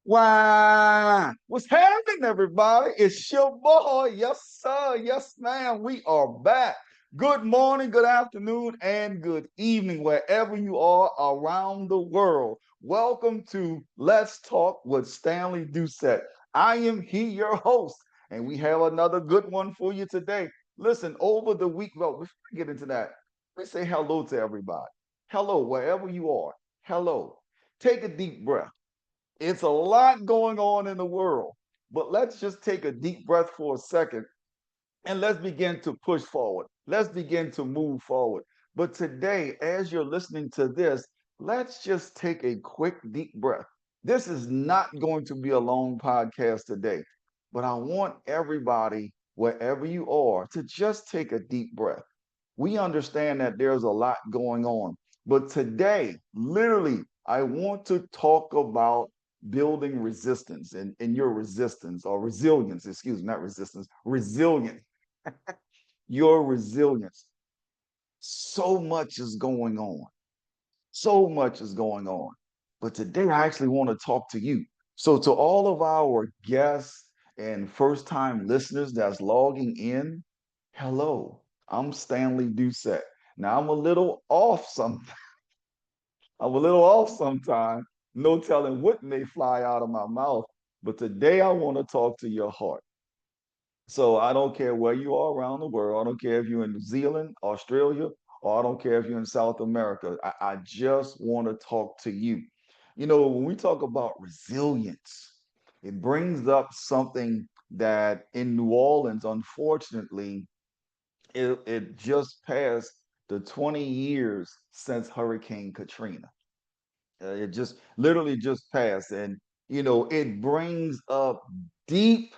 Why? What's happening, everybody? It's your boy. Yes, sir. Yes, ma'am. We are back. Good morning, good afternoon, and good evening, wherever you are around the world. Welcome to Let's Talk with Stanley Doucette. I am he, your host, and we have another good one for you today. Listen, over the week, well, before we get into that, let's say hello to everybody. Hello, wherever you are. Hello. Take a deep breath. It's a lot going on in the world, but let's just take a deep breath for a second and let's begin to push forward. Let's begin to move forward. But today, as you're listening to this, let's just take a quick deep breath. This is not going to be a long podcast today, but I want everybody, wherever you are, to just take a deep breath. We understand that there's a lot going on, but today, literally, I want to talk about building resistance and your resistance or resilience, excuse me, not resistance, resilience, your resilience. So much is going on. So much is going on. But today I actually want to talk to you. So to all of our guests and first-time listeners that's logging in, hello, I'm Stanley Doucette. Now I'm a little off sometimes. No telling what may fly out of my mouth. But today I want to talk to your heart. So I don't care where you are around the world. I don't care if you're in New Zealand, Australia, or I don't care if you're in South America. I just want to talk to you. You know, when we talk about resilience, it brings up something that in New Orleans, unfortunately, it just passed the 20 years since Hurricane Katrina. It just literally just passed. And, you know, it brings up deep,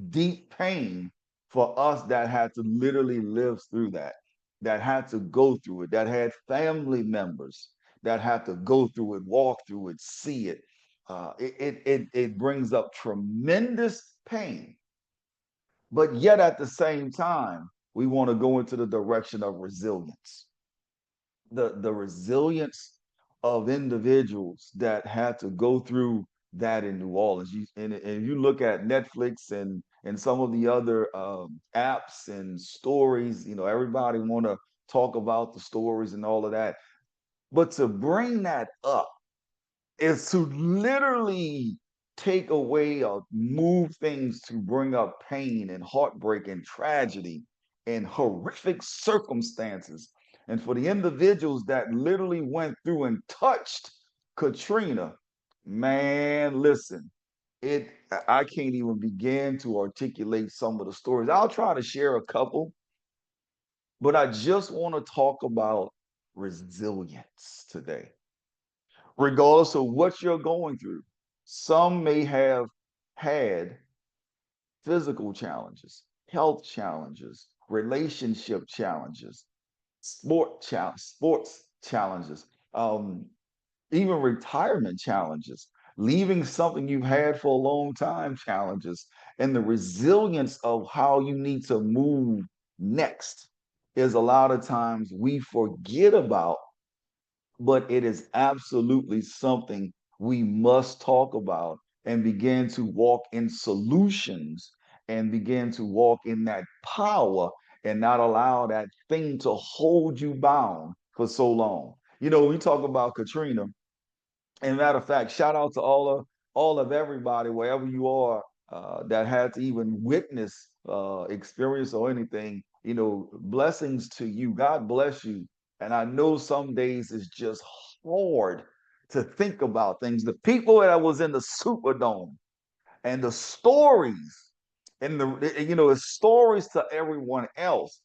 deep pain for us that had to literally live through that had to go through it, that had family members that had to go through it, walk through it, see it. It brings up tremendous pain. But yet at the same time, we want to go into the direction of resilience, the resilience of individuals that had to go through that in New Orleans. And you look at Netflix and some of the other apps and stories. You know, everybody want to talk about the stories and all of that, but to bring that up is to literally take away or move things to bring up pain and heartbreak and tragedy and horrific circumstances. And for the individuals that literally went through and touched Katrina, man, listen, I can't even begin to articulate some of the stories. I'll try to share a couple, but I just want to talk about resilience today regardless of what you're going through. Some may have had physical challenges, health challenges, relationship challenges, sports challenges, um, even retirement challenges, leaving something you've had for a long time challenges, and the resilience of how you need to move next is a lot of times we forget about, but it is absolutely something we must talk about and begin to walk in solutions and begin to walk in that power and not allow that thing to hold you bound for so long. You know, we talk about Katrina, and matter of fact, shout out to all of everybody wherever you are that had to even witness experience or anything. You know, blessings to you. God bless you. And I know some days it's just hard to think about things. The people that was in the Superdome and the stories and it's stories to everyone else,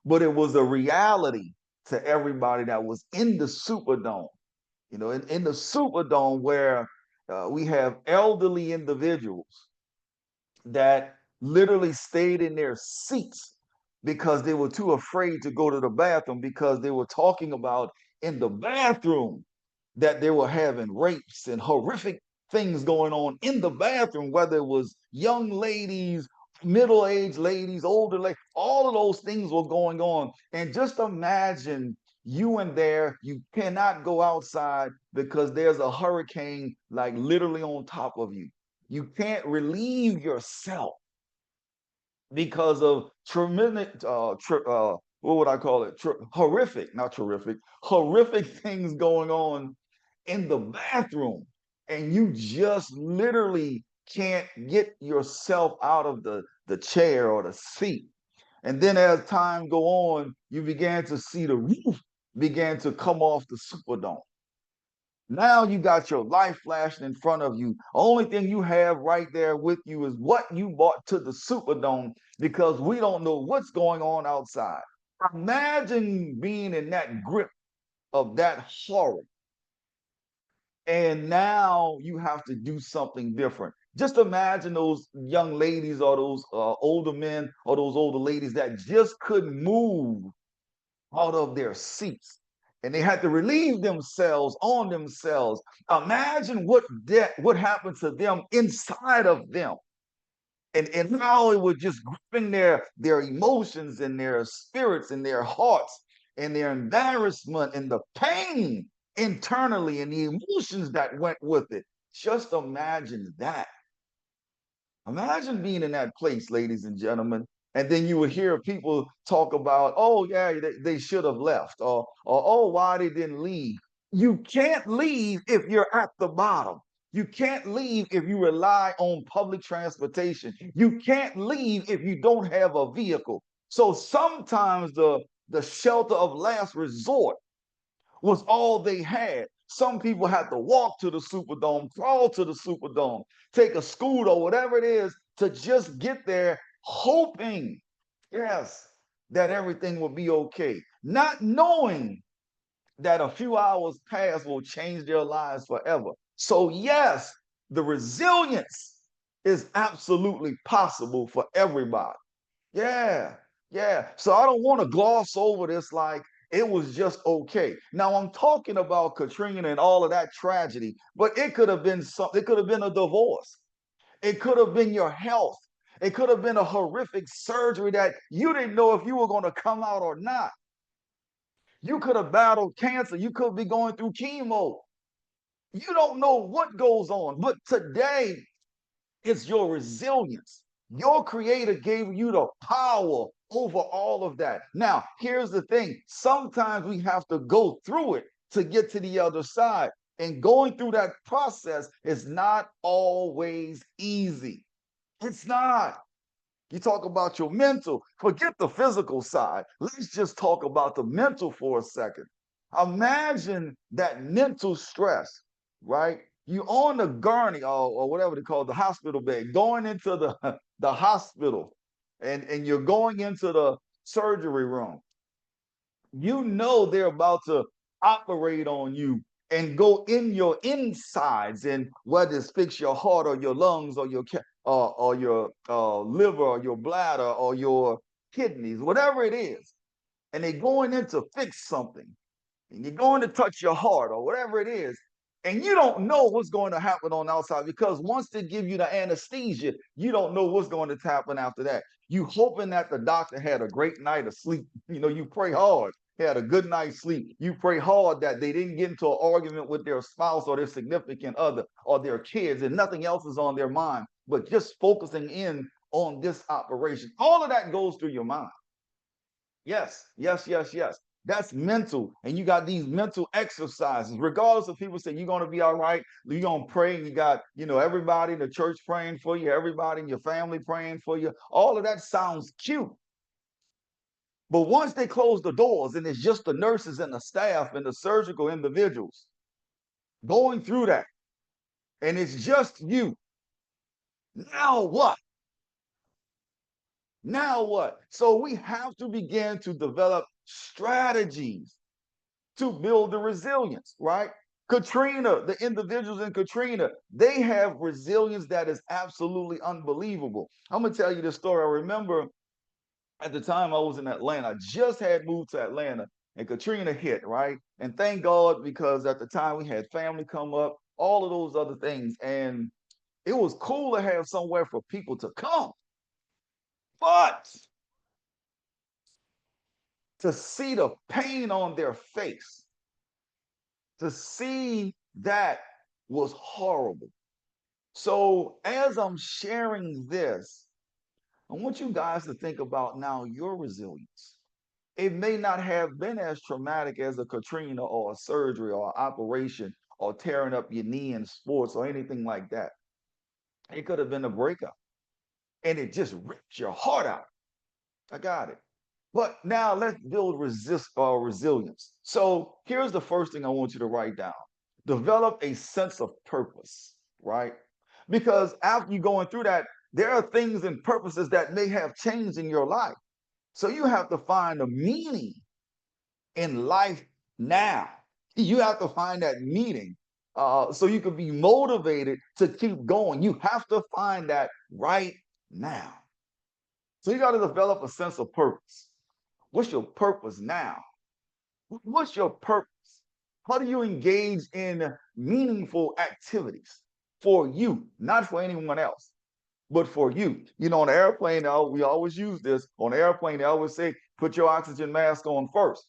but it was a reality to everybody that was in the Superdome. You know, in the Superdome where we have elderly individuals that literally stayed in their seats because they were too afraid to go to the bathroom because they were talking about in the bathroom that they were having rapes and horrific things going on in the bathroom, whether it was young ladies, middle-aged ladies, older ladies, all of those things were going on. And just imagine you in there, you cannot go outside because there's a hurricane like literally on top of you. You can't relieve yourself because of tremendous, what would I call it? Horrific, not terrific, horrific things going on in the bathroom. And you just literally can't get yourself out of the chair or the seat. And then as time go on, you began to see the roof began to come off the Superdome. Now you got your life flashing in front of you. Only thing you have right there with you is what you bought to the Superdome because we don't know what's going on outside. Imagine being in that grip of that horror. And now you have to do something different. Just imagine those young ladies or those older men or those older ladies that just couldn't move out of their seats and they had to relieve themselves on themselves. Imagine what happened to them inside of them. And how it was just gripping their emotions and their spirits and their hearts and their embarrassment and the pain internally and the emotions that went with it. Just imagine that. Imagine being in that place, ladies and gentlemen, and then you would hear people talk about, oh yeah, they should have left, or oh, why they didn't leave. You can't leave if you're at the bottom. You can't leave if you rely on public transportation. You can't leave if you don't have a vehicle. So sometimes the shelter of last resort was all they had. Some people had to walk to the Superdome, crawl to the Superdome, take a scooter, whatever it is, to just get there, hoping, yes, that everything will be okay. Not knowing that a few hours past will change their lives forever. So, yes, the resilience is absolutely possible for everybody. Yeah, yeah. So I don't want to gloss over this like it was just okay. Now I'm talking about Katrina and all of that tragedy, but it could have been something, it could have been a divorce. It could have been your health. It could have been a horrific surgery that you didn't know if you were going to come out or not. You could have battled cancer. You could be going through chemo. You don't know what goes on. But today, it's your resilience. Your creator gave you the power over all of that. Now, here's the thing sometimes we have to go through it to get to the other side. And going through that process is not always easy. It's not. You talk about your mental, forget the physical side. Let's just talk about the mental for a second. Imagine that mental stress, right? You on the gurney or whatever they call it, the hospital bed, going into the hospital and you're going into the surgery room. You know they're about to operate on you and go in your insides and whether it's fix your heart or your lungs or your liver or your bladder or your kidneys, whatever it is, and they're going in to fix something, and you're going to touch your heart or whatever it is, and you don't know what's going to happen on the outside because once they give you the anesthesia, you don't know what's going to happen after that. You hoping that the doctor had a great night of sleep. You know, you pray hard, had a good night's sleep. You pray hard that they didn't get into an argument with their spouse or their significant other or their kids, and nothing else is on their mind, but just focusing in on this operation. All of that goes through your mind. Yes, yes, yes, yes. That's mental. And you got these mental exercises, regardless of people say you're going to be all right, you're going to pray, and you got, everybody in the church praying for you, everybody in your family praying for you. All of that sounds cute. But once they close the doors and it's just the nurses and the staff and the surgical individuals going through that, and it's just you, now what? Now what? So we have to begin to develop strategies to build the resilience, right? Katrina, the individuals in Katrina, they have resilience that is absolutely unbelievable. I'm gonna tell you this story. I remember at the time I was in Atlanta, I just had moved to Atlanta and Katrina hit, right? And thank God because at the time we had family come up, all of those other things. And it was cool to have somewhere for people to come. But to see the pain on their face, to see that was horrible. So as I'm sharing this, I want you guys to think about now your resilience. It may not have been as traumatic as a Katrina or a surgery or an operation or tearing up your knee in sports or anything like that. It could have been a breakup and it just ripped your heart out. I got it. But now let's build resilience. So here's the first thing I want you to write down. Develop a sense of purpose, right? Because after you're going through that, there are things and purposes that may have changed in your life. So you have to find a meaning in life now. You have to find that meaning so you can be motivated to keep going. You have to find that right now. So you got to develop a sense of purpose. What's your purpose now? What's your purpose? How do you engage in meaningful activities for you, not for anyone else, but for you? You know, on the airplane, we always use this. On the airplane, they always say, put your oxygen mask on first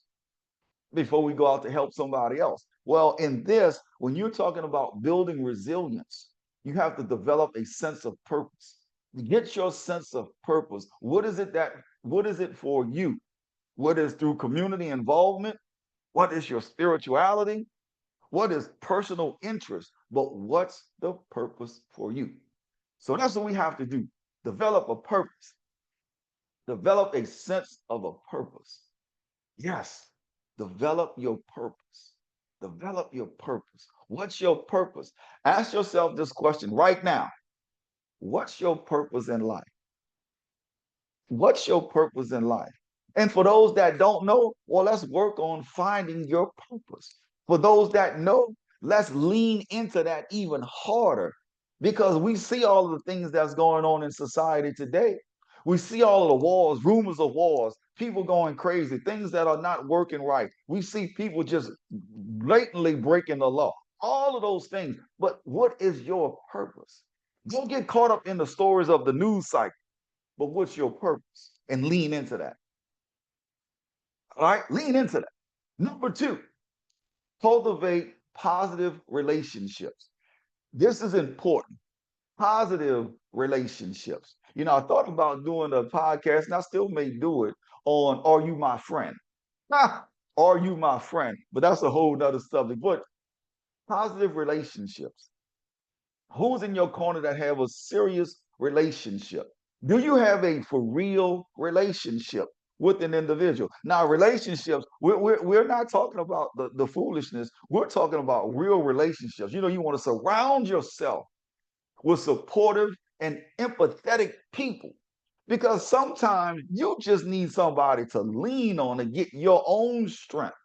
before we go out to help somebody else. Well, in this, when you're talking about building resilience, you have to develop a sense of purpose. Get your sense of purpose. What is it for you? What is through community involvement? What is your spirituality? What is personal interest? But what's the purpose for you? So that's what we have to do. Develop a purpose. Develop a sense of a purpose. Yes, develop your purpose. Develop your purpose. What's your purpose? Ask yourself this question right now. What's your purpose in life? What's your purpose in life? And for those that don't know, well, let's work on finding your purpose. For those that know, let's lean into that even harder because we see all of the things that's going on in society today. We see all of the wars, rumors of wars, people going crazy, things that are not working right. We see people just blatantly breaking the law, all of those things. But what is your purpose? Don't get caught up in the stories of the news cycle, but what's your purpose? And lean into that. All right, lean into that. Number two, cultivate positive relationships. This is important. Positive relationships. You know, I thought about doing a podcast, and I still may do it on Are You My Friend? Are you my friend? But that's a whole nother subject. But positive relationships. Who's in your corner that have a serious relationship? Do you have a for real relationship with an individual? Now, relationships, we're not talking about the foolishness. We're talking about real relationships. You know, you want to surround yourself with supportive and empathetic people because sometimes you just need somebody to lean on to get your own strength.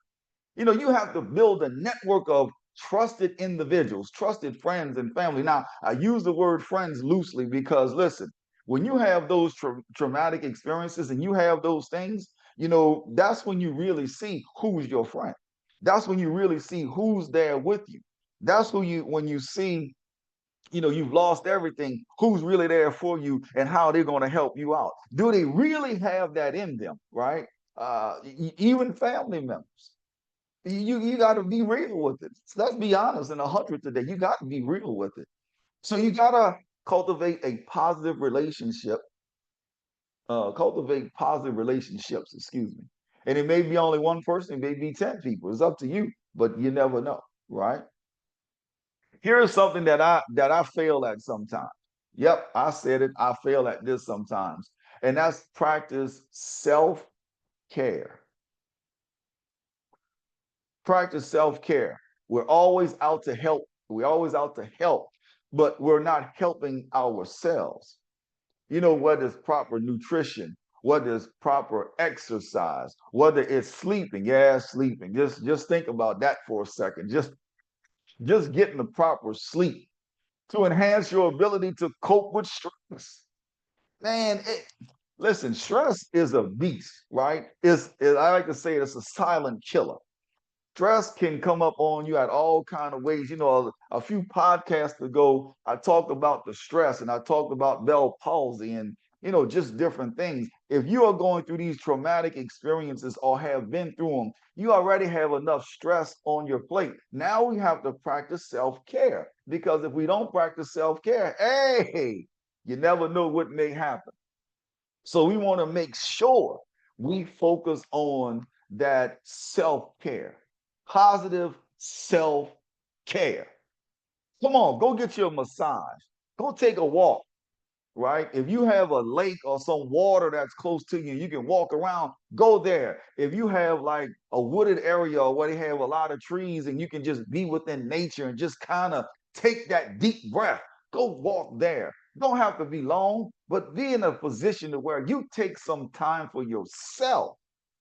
You know, you have to build a network of trusted individuals, trusted friends and family. Now, I use the word friends loosely because listen, when you have those traumatic experiences and you have those things, you know, that's when you really see who's your friend. That's when you really see who's there with you. That's who you, when you see, you know, you've lost everything, who's really there for you and how they're going to help you out. Do they really have that in them, right? Even family members. You got to be real with it. Let's be honest. In 100 today, you got to be real with it. So you got to cultivate a positive relationship. Cultivate positive relationships. Excuse me. And it may be only one person. It may be 10 people. It's up to you. But you never know, right? Here's something that I fail at sometimes. Yep, I said it. I fail at this sometimes, and that's practice self care. Practice self care. We're always out to help. We're always out to help, but we're not helping ourselves. You know, whether it's proper nutrition, whether it's proper exercise, whether it's sleeping. Yeah, sleeping. Just think about that for a second. Just getting the proper sleep to enhance your ability to cope with stress. Man, listen, stress is a beast, right? I like to say it's a silent killer. Stress can come up on you at all kind of ways. You know, a few podcasts ago, I talked about the stress and I talked about Bell palsy and, you know, just different things. If you are going through these traumatic experiences or have been through them, you already have enough stress on your plate. Now we have to practice self-care, because if we don't practice self-care, hey, you never know what may happen. So we want to make sure we focus on that self-care, positive self-care. Come on, go get your massage. Go take a walk, right? If you have a lake or some water that's close to you, you can walk around, go there. If you have like a wooded area where they have a lot of trees and you can just be within nature and just kind of take that deep breath, go walk there. Don't have to be long, but be in a position to where you take some time for yourself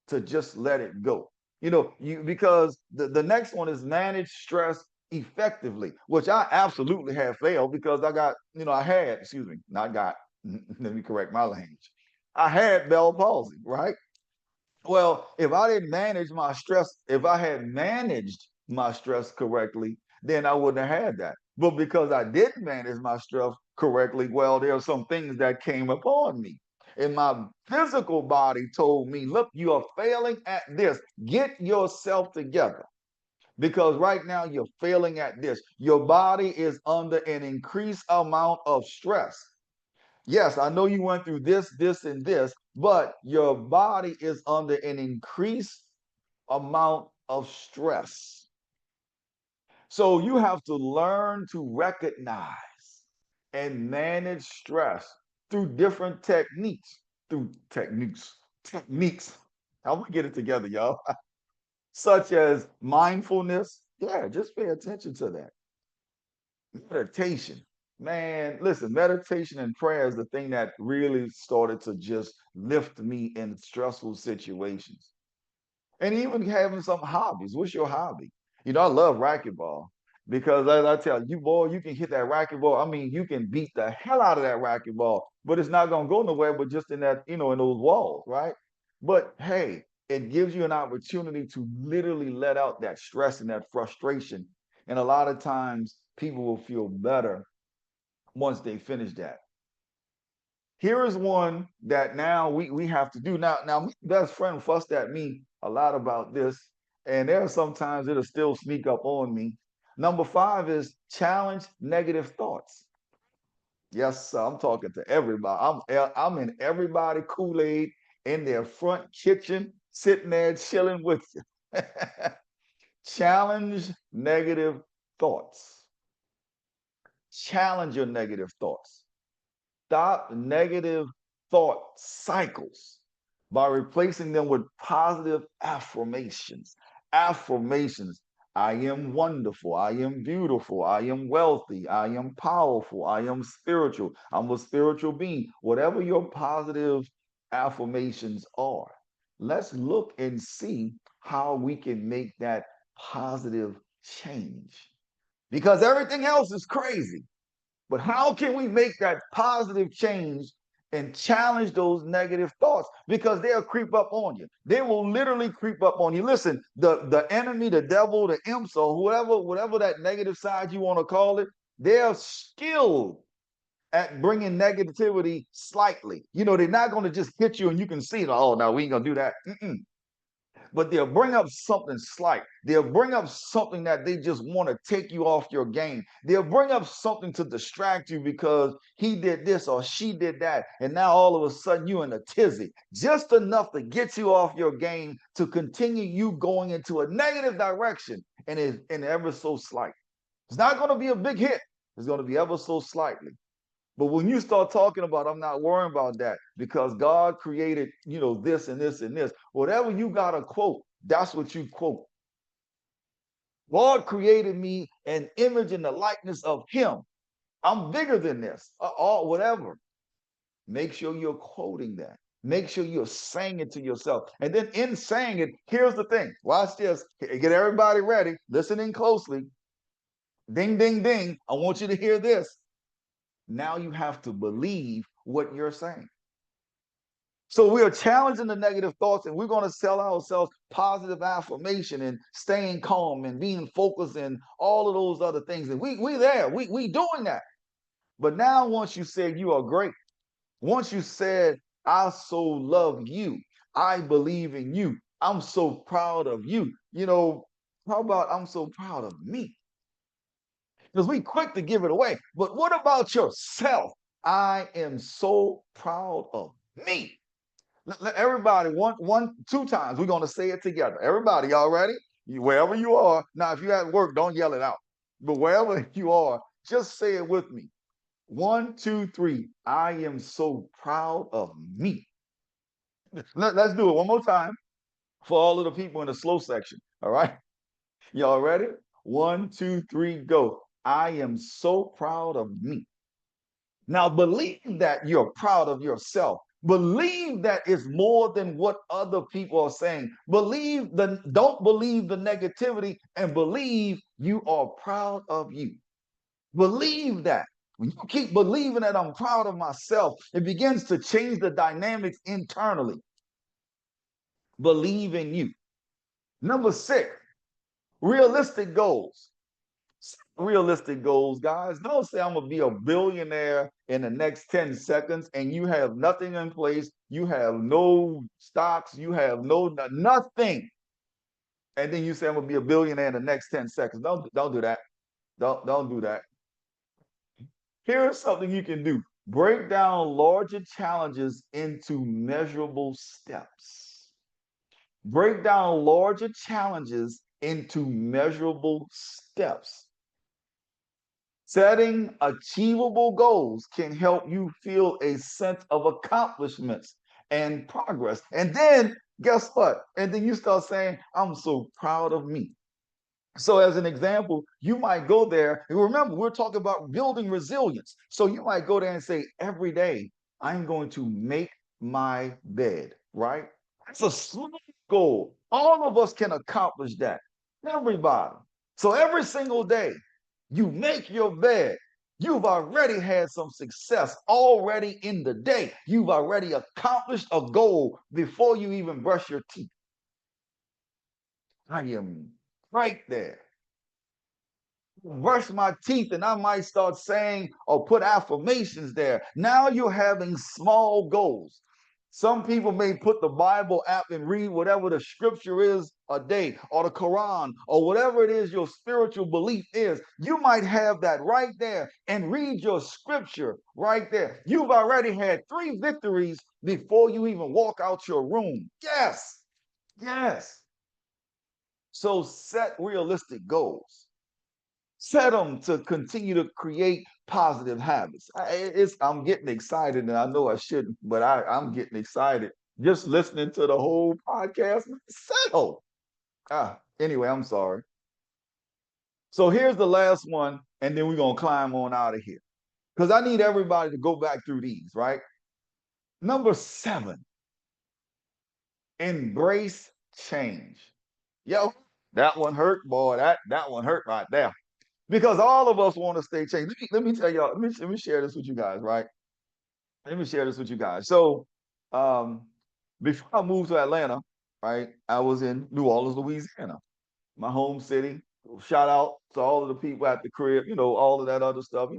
to just let it go. Because the next one is manage stress effectively, which I absolutely have failed because I had, excuse me, not got, let me correct my language. I had Bell palsy, right? Well, if I had managed my stress correctly, then I wouldn't have had that. But because I didn't manage my stress correctly, well, there are some things that came upon me. And my physical body told me, look, you are failing at this. Get yourself together, because right now you're failing at this. Your body is under an increased amount of stress. Yes, I know you went through this, this, and this, but your body is under an increased amount of stress. So you have to learn to recognize and manage stress through different techniques, techniques. I'm gonna get it together, y'all. Such as mindfulness. Yeah, just pay attention to that. Meditation. Man, listen, meditation and prayer is the thing that really started to just lift me in stressful situations. And even having some hobbies. What's your hobby? I love racquetball because as I tell you, boy, you can hit that racquetball. I mean, you can beat the hell out of that racquetball, but it's not gonna go nowhere but just in that, in those walls, right? But hey, it gives you an opportunity to literally let out that stress and that frustration. And a lot of times people will feel better once they finish that. Here is one that now we have to do. Now my best friend fussed at me a lot about this, and there are sometimes it'll still sneak up on me. Number 5 is challenge negative thoughts. Yes, sir, I'm talking to everybody. I'm in everybody Kool-Aid in their front kitchen, sitting there chilling with you. Challenge negative thoughts. Challenge your negative thoughts. Stop negative thought cycles by replacing them with positive affirmations. Affirmations. I am wonderful. I am beautiful. I am wealthy. I am powerful. I am spiritual. I'm a spiritual being. Whatever your positive affirmations are, let's look and see how we can make that positive change. Because everything else is crazy. But how can we make that positive change and challenge those negative thoughts? Because they'll creep up on you. They will literally creep up on you. Listen, the enemy, the devil, the imps, or whatever that negative side you want to call it, they're skilled at bringing negativity slightly. They're not going to just hit you and you can see it. Oh, no, we ain't going to do that. But they'll bring up something slight. They'll bring up something that they just want to take you off your game. They'll bring up something to distract you because he did this or she did that. And now all of a sudden you're in a tizzy. Just enough to get you off your game to continue you going into a negative direction. And ever so slight. It's not going to be a big hit. It's going to be ever so slightly. But when you start talking about, I'm not worrying about that because God created, this and this and this. Whatever you got to quote, that's what you quote. God created me an image in the likeness of him. I'm bigger than this, or whatever. Make sure you're quoting that. Make sure you're saying it to yourself. And then in saying it, here's the thing. Watch this. Get everybody ready. Listening closely. Ding, ding, ding. I want you to hear this. Now you have to believe what you're saying. So we are challenging the negative thoughts and we're going to sell ourselves positive affirmation and staying calm and being focused and all of those other things. And we there, we doing that. But now once you said you are great, once you said I so love you. I believe in you. I'm so proud of you. How about I'm so proud of me? Because we quick to give it away. But what about yourself? I am so proud of me. Let everybody two times. We're gonna say it together. Everybody, y'all ready? Wherever you are. Now, if you're at work, don't yell it out. But wherever you are, just say it with me. One, two, three. I am so proud of me. Let's do it one more time for all of the people in the slow section. All right. Y'all ready? One, two, three, go. I am so proud of me. Now, believe that you're proud of yourself. Believe that it's more than what other people are saying. Don't believe the negativity and believe you are proud of you. Believe that. When you keep believing that I'm proud of myself, it begins to change the dynamics internally. Believe in you. Number 6, realistic goals. Realistic goals, guys. Don't say I'm gonna be a billionaire in the next 10 seconds and you have nothing in place, you have no stocks, you have nothing. And then you say I'm gonna be a billionaire in the next 10 seconds. Don't do that. Don't do that. Here's something you can do. Break down larger challenges into measurable steps. Break down larger challenges into measurable steps. Setting achievable goals can help you feel a sense of accomplishments and progress. And then, guess what? And then you start saying, I'm so proud of me. So, as an example, you might go there. And remember, we're talking about building resilience. So, you might go there and say, every day, I'm going to make my bed, right? That's a small goal. All of us can accomplish that. Everybody. So, every single day, you make your bed. You've already had some success already in the day. You've already accomplished a goal before you even brush your teeth. I am right there. Brush my teeth and I might start saying or put affirmations there. Now you're having small goals. Some people may put the Bible app and read whatever the scripture is a day, or the Quran, or whatever it is your spiritual belief is. You might have that right there and read your scripture right there. You've already had 3 victories before you even walk out your room. Yes, yes. So set realistic goals. Set them to continue to create positive habits. I'm getting excited, and I know I shouldn't, but I'm getting excited just listening to the whole podcast. Settle. Anyway, I'm sorry. So here's the last one, and then we're gonna climb on out of here because I need everybody to go back through these. Right. Number 7, embrace change. Yo, that one hurt, boy. That one hurt right there. Because all of us want to stay changed. Let me tell y'all, let me share this with you guys, right? Let me share this with you guys. So um, before I moved to Atlanta, right, I was in New Orleans, Louisiana, my home city. Shout out to all of the people at the crib, all of that other stuff.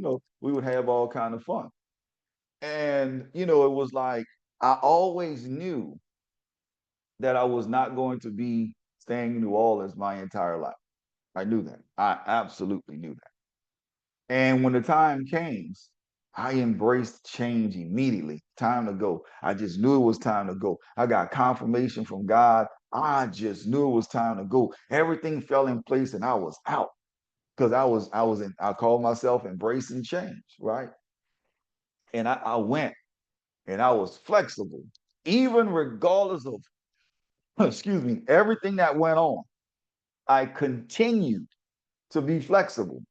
We would have all kind of fun. And, it was like I always knew that I was not going to be staying in New Orleans my entire life. I knew that. I absolutely knew that. And when the time came, I embraced change immediately. Time to go. I just knew it was time to go. I got confirmation from God. I just knew it was time to go. Everything fell in place and I was out because I called myself embracing change, right? And I went and I was flexible, even regardless of, excuse me, everything that went on. I continued to be flexible.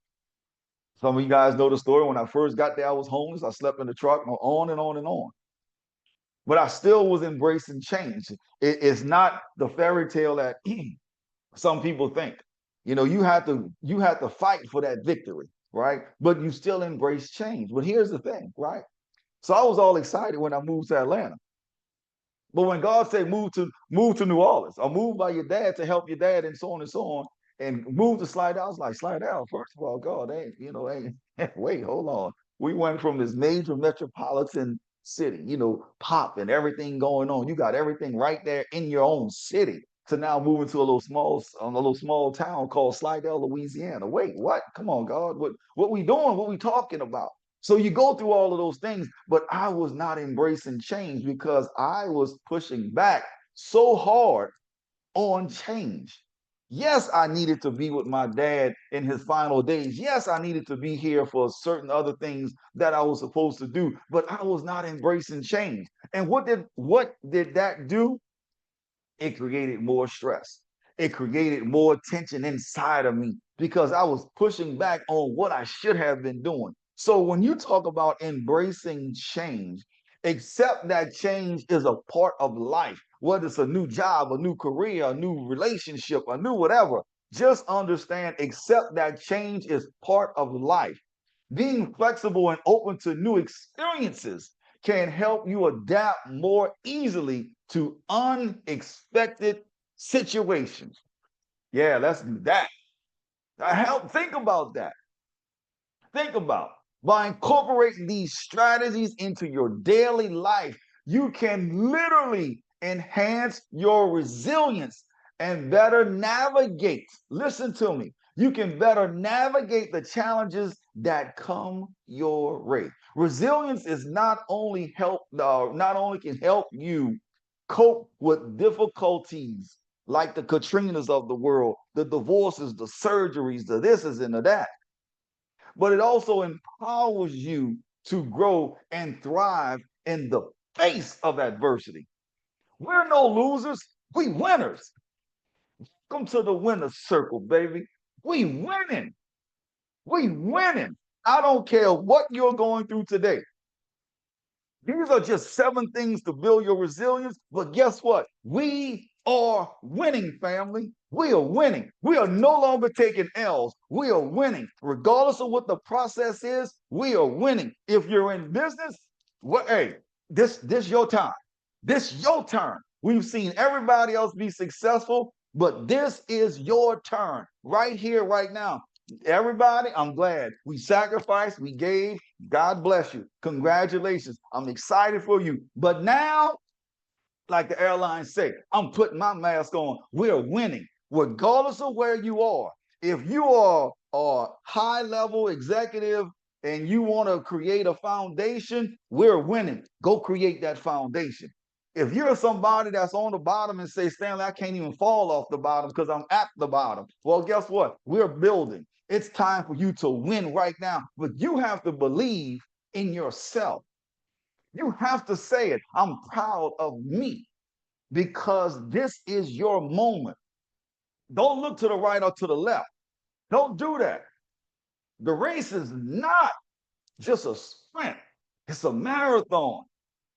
Some of you guys know the story. When I first got there, I was homeless. I slept in the truck, on and on and on. But I still was embracing change. It's not the fairy tale that some people think. You have to fight for that victory, right? But you still embrace change. But here's the thing, right? So I was all excited when I moved to Atlanta. But when God said move to New Orleans, or move by your dad to help your dad, and so on and so on, and move to Slidell, I was like, Slidell, first of all, God, ain't, wait, hold on. We went from this major metropolitan city, pop and everything going on. You got everything right there in your own city. To now moving to a little small town called Slidell, Louisiana. Wait, what? Come on, God. What we doing? What we talking about? So you go through all of those things, but I was not embracing change because I was pushing back so hard on change. Yes, I needed to be with my dad in his final days. Yes, I needed to be here for certain other things that I was supposed to do, but I was not embracing change. And what did that do? It created more stress. It created more tension inside of me because I was pushing back on what I should have been doing. So when you talk about embracing change, accept that change is a part of life, whether it's a new job, a new career, a new relationship, a new whatever. Just understand, accept that change is part of life. Being flexible and open to new experiences can help you adapt more easily to unexpected situations. Yeah, let's do that. Think about that. Think about by incorporating these strategies into your daily life, you can literally enhance your resilience and better navigate. Listen to me. You can better navigate the challenges that come your way. Resilience is not only can help you cope with difficulties like the Katrinas of the world, the divorces, the surgeries, the thises and the that, but it also empowers you to grow and thrive in the face of adversity. We're no losers, we winners. Come to the winner's circle, baby. We winning. We winning. I don't care what you're going through today. These are just 7 things to build your resilience. But guess what? We are winning, family. We are winning. We are no longer taking L's. We are winning. Regardless of what the process is, we are winning. If you're in business, hey, this your time. This your turn. We've seen everybody else be successful, but this is your turn right here, right now. Everybody, I'm glad we sacrificed, we gave. God bless you. Congratulations. I'm excited for you. But now, like the airlines say, I'm putting my mask on. We're winning, regardless of where you are. If you are a high level executive and you want to create a foundation, we're winning. Go create that foundation. If you're somebody that's on the bottom and say, Stanley, I can't even fall off the bottom because I'm at the bottom. Well, guess what? We're building. It's time for you to win right now, but you have to believe in yourself. You have to say it. I'm proud of me because this is your moment. Don't look to the right or to the left. Don't do that. The race is not just a sprint, it's a marathon.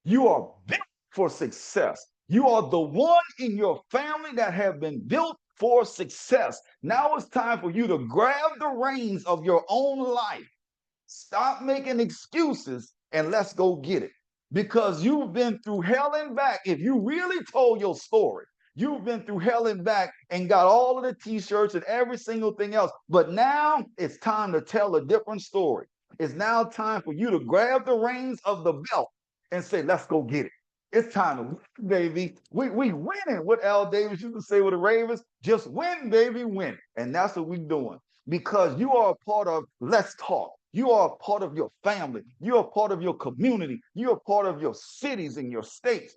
You are built for success. You are the one in your family that have been built for success. Now it's time for you to grab the reins of your own life. Stop making excuses and let's go get it. Because you've been through hell and back. If you really told your story, you've been through hell and back and got all of the t-shirts and every single thing else. But now it's time to tell a different story. It's now time for you to grab the reins of the belt and say, let's go get it. It's time to win, baby. We winning. What Al Davis used to say with the Ravens, just win, baby, win. And that's what we're doing. Because you are a part of Let's Talk. You are a part of your family. You're a part of your community. You're a part of your cities and your states,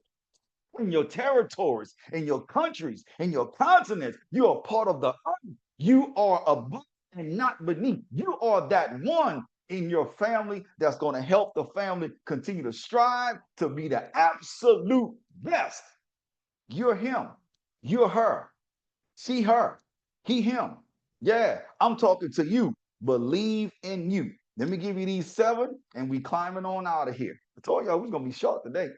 in your territories, in your countries, in your continents. You are part of the earth. You are above and not beneath. You are that one in your family that's going to help the family continue to strive to be the absolute best. You're him. You're her. She, her. He, him. Yeah, I'm talking to you. Believe in you. Let me give you these 7 and we climbing on out of here. I told y'all we're going to be short today.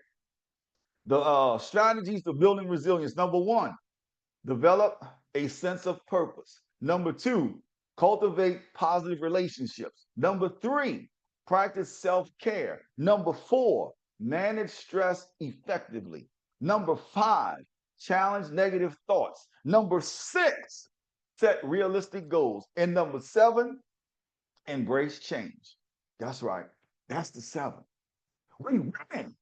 The strategies to building resilience. Number 1, develop a sense of purpose. Number 2, cultivate positive relationships. Number 3, practice self-care. Number 4, manage stress effectively. Number 5, challenge negative thoughts. Number 6, set realistic goals. And number 7, embrace change. That's right. That's the 7. We winning.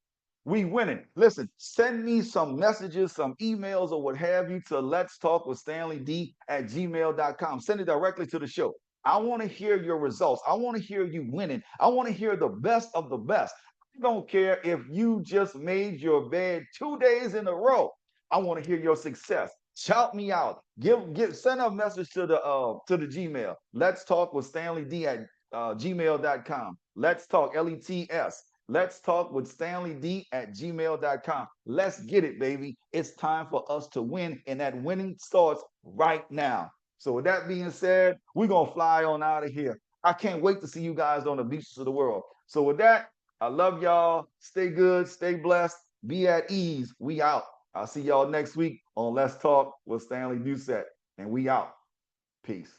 We winning. Listen, send me some messages, some emails, or what have you to let's talk with Stanley D at gmail.com. Send it directly to the show. I want to hear your results. I want to hear you winning. I want to hear the best of the best. I don't care if you just made your bed 2 days in a row. I want to hear your success. Shout me out. Send a message to the Gmail. Let's talk with Stanley D at gmail.com. Let's talk LETS. Let's talk with Stanley D at gmail.com. Let's get it, baby. It's time for us to win, and that winning starts right now. So, with that being said, we're going to fly on out of here. I can't wait to see you guys on the beaches of the world. So, with that, I love y'all. Stay good, stay blessed, be at ease. We out. I'll see y'all next week on Let's Talk with Stanley Doucette, and we out. Peace.